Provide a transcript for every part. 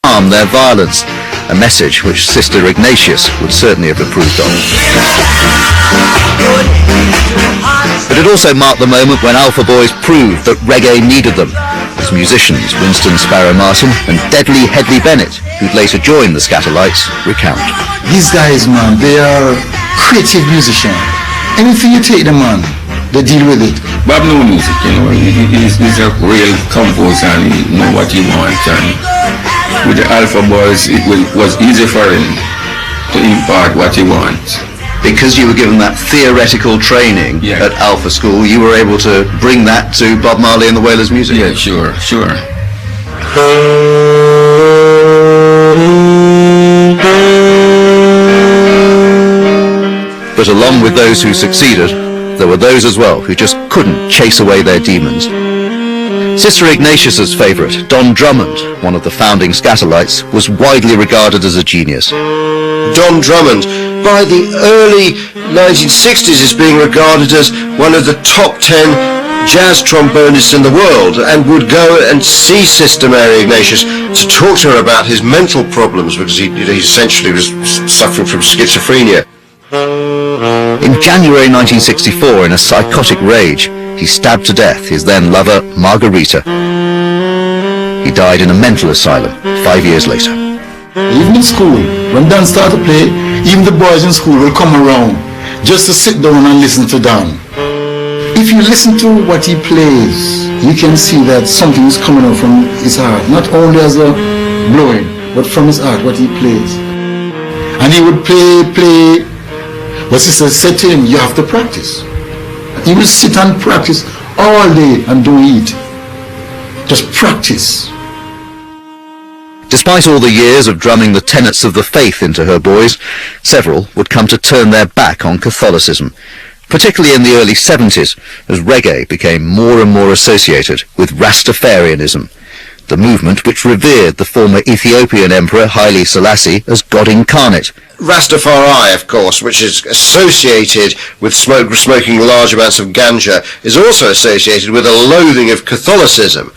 calm their violence, a message which Sister Ignatius would certainly have approved of. But it also marked the moment when Alpha Boys proved that reggae needed them, as musicians Winston Sparrow Martin and Deadly Headley Bennett, who'd later joined the Scatterlights, recount. These guys, man, they are creative musicians. Anything you take them on, they deal with it. Bob know music, you know, he's a real composer and he know what he wants, and with the Alpha Boys it was easy for him to impart what he wants. Because you were given that theoretical training at Alpha School, you were able to bring that to Bob Marley and the Wailers' music? Yeah, sure. But along with those who succeeded, there were those as well who just couldn't chase away their demons. Sister Ignatius's favourite, Don Drummond, one of the founding Scatterlights, was widely regarded as a genius. Don Drummond, by the early 1960s, is being regarded as one of the top 10 jazz trombonists in the world, and would go and see Sister Mary Ignatius to talk to her about his mental problems, because he essentially was suffering from schizophrenia. In January 1964, in a psychotic rage, he stabbed to death his then lover, Margarita. He died in a mental asylum 5 years later. Even in school, when Dan started to play, even the boys in school will come around just to sit down and listen to Dan. If you listen to what he plays, you can see that something is coming out from his heart, not only as a blowing, but from his heart, what he plays. And he would play, but Sister said to him, you have to practice. He will sit and practice all day and don't eat. Just practice. Despite all the years of drumming the tenets of the faith into her boys, several would come to turn their back on Catholicism, particularly in the early 70s, as reggae became more and more associated with Rastafarianism, the movement which revered the former Ethiopian Emperor Haile Selassie as God incarnate. Rastafari, of course, which is associated with smoking large amounts of ganja, is also associated with a loathing of Catholicism.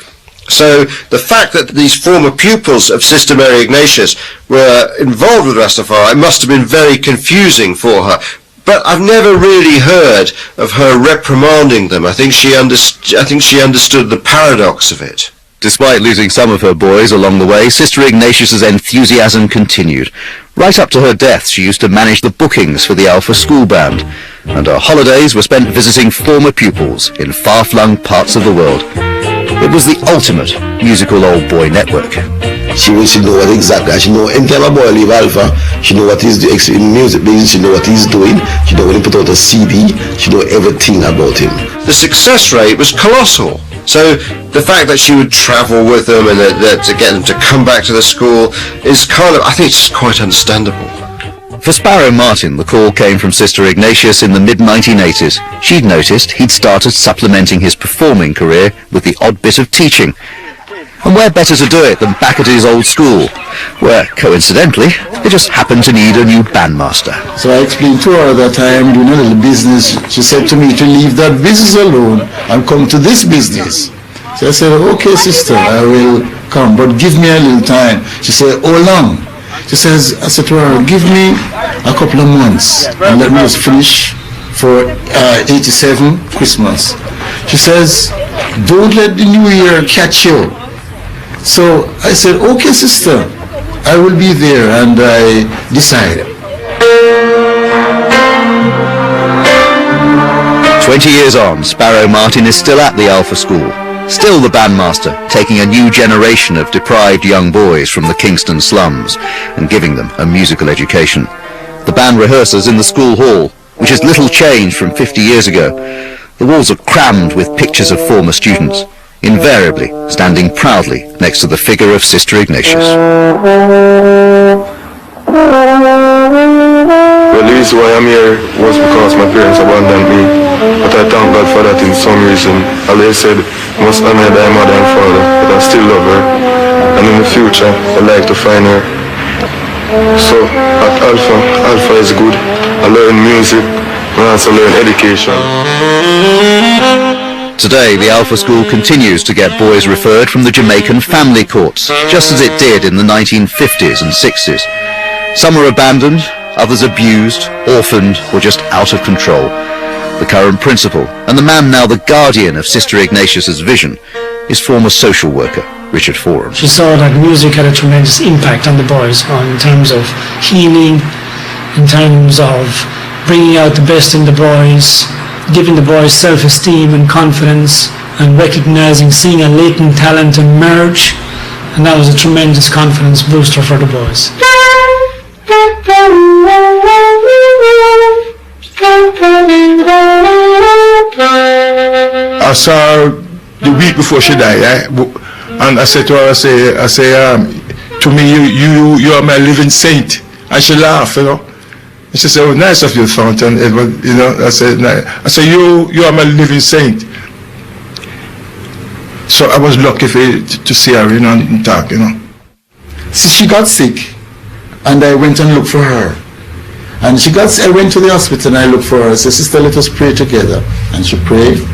So the fact that these former pupils of Sister Mary Ignatius were involved with Rastafari must have been very confusing for her. But I've never really heard of her reprimanding them. I think she understood the paradox of it. Despite losing some of her boys along the way, Sister Ignatius's enthusiasm continued. Right up to her death, she used to manage the bookings for the Alpha School Band, and her holidays were spent visiting former pupils in far-flung parts of the world. It was the ultimate musical old boy network. She know what exactly. She know anytime a boy leave Alpha, she know what he's doing in music business, she know what he's doing, she know when he put out a CD, she know everything about him. The success rate was colossal. So the fact that she would travel with them and that to get them to come back to the school is kind of, I think it's quite understandable. For Sparrow Martin, the call came from Sister Ignatius in the mid-1980s. She'd noticed he'd started supplementing his performing career with the odd bit of teaching. And where better to do it than back at his old school, where, coincidentally, they just happened to need a new bandmaster. So I explained to her that I am doing a little business. She said to me to leave that business alone and come to this business. So I said, okay, sister, I will come, but give me a little time. She said, how long? She says, I said to her, give me a couple of months and let me just finish for 87 Christmas. She says, don't let the new year catch you. So I said, okay, sister, I will be there, and I decided. 20 years on, Sparrow Martin is still at the Alpha School, still the bandmaster, taking a new generation of deprived young boys from the Kingston slums and giving them a musical education. The band rehearses in the school hall, which is little changed from 50 years ago. The walls are crammed with pictures of former students, invariably standing proudly next to the figure of Sister Ignatius. Well, the reason why I'm here was because my parents abandoned me, but I thank God for that in some reason. Allah said, you must honor thy mother and father, but I still love her, and in the future, I'd like to find her. So, at Alpha is good. I learn music, and I also learn education. Today, the Alpha School continues to get boys referred from the Jamaican family courts, just as it did in the 1950s and 60s. Some are abandoned, others abused, orphaned, or just out of control. The current principal, and the man now the guardian of Sister Ignatius's vision, is former social worker Richard Foran. She saw that music had a tremendous impact on the boys in terms of healing, in terms of bringing out the best in the boys, giving the boys self-esteem and confidence, and recognizing, seeing a latent talent emerge, and that was a tremendous confidence booster for the boys. I saw her the week before she died, and I said to her, I say, to me, you are my living saint. And she laughed, you know. And she said, oh, nice of you, Fountain, Edward, you know. I said, you are my living saint. So I was lucky to see her, you know, and talk, you know. So she got sick, and I went and looked for her. And I went to the hospital and I looked for her. I said, sister, let us pray together. And she prayed.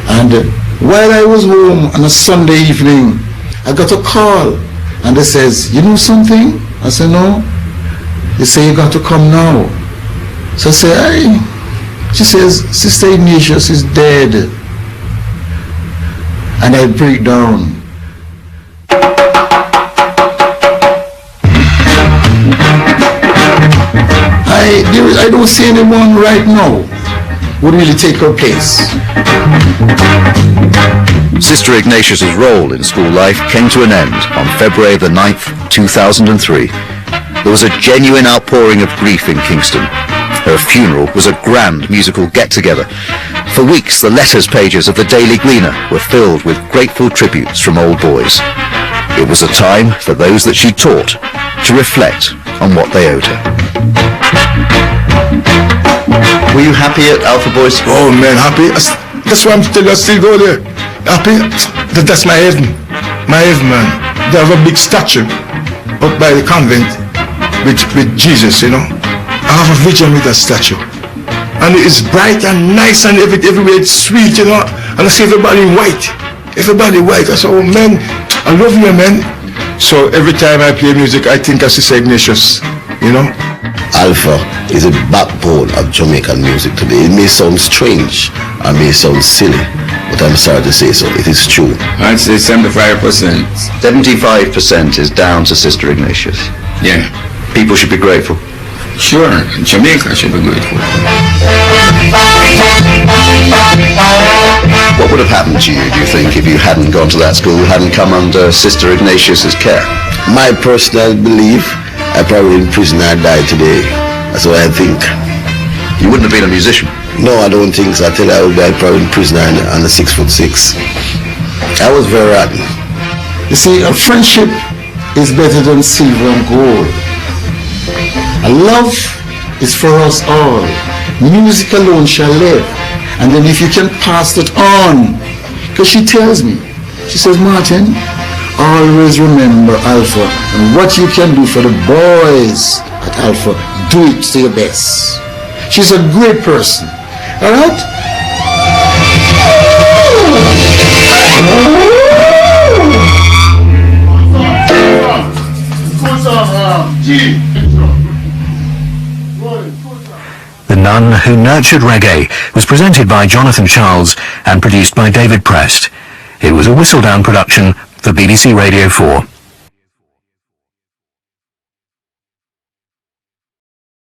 And while I was home on a Sunday evening, I got a call. And they says, you know something? I said, no. They say, you got to come now. So I say, aye. She says, Sister Ignatius is dead. And I break down. I don't see anyone right now would really take her place. Sister Ignatius's role in school life came to an end on February the 9th, 2003. There was a genuine outpouring of grief in Kingston. Her funeral was a grand musical get-together. For weeks, the letters pages of the Daily Gleaner were filled with grateful tributes from old boys. It was a time for those that she taught to reflect on what they owed her. Were you happy at Alpha Boys? Oh man, happy. That's why I still go there. Happy. That's my heaven. My heaven, man. They have a big statue up by the convent with Jesus, you know. I have a vision with that statue. And it's bright and nice and everywhere it's sweet, you know. And I see everybody in white. Everybody white. I say, oh man, I love you, man. So every time I play music, I think of Sister Ignatius, you know. Alpha is a backbone of Jamaican music today. It may sound strange, or may sound silly, but I'm sorry to say so. It is true. I'd say 75%. 75% is down to Sister Ignatius. Yeah. People should be grateful. Sure, Jamaica should be grateful. What would have happened to you, do you think, if you hadn't gone to that school, hadn't come under Sister Ignatius's care? My personal belief, I probably in prison and died today. That's what I think. You wouldn't have been a musician? No, I don't think so. I tell you, I would die probably in prison and a 6'6". I was very rotten. You see, a friendship is better than silver and gold. A love is for us all. Music alone shall live. And then if you can pass it on, because she tells me, she says, Martin, always remember Alpha and what you can do for the boys at Alpha, do it to your best. She's a great person. All right? The Nun Who Nurtured Reggae was presented by Jonathon Charles and produced by David Prest. It was a Whistledown production for BBC Radio 4.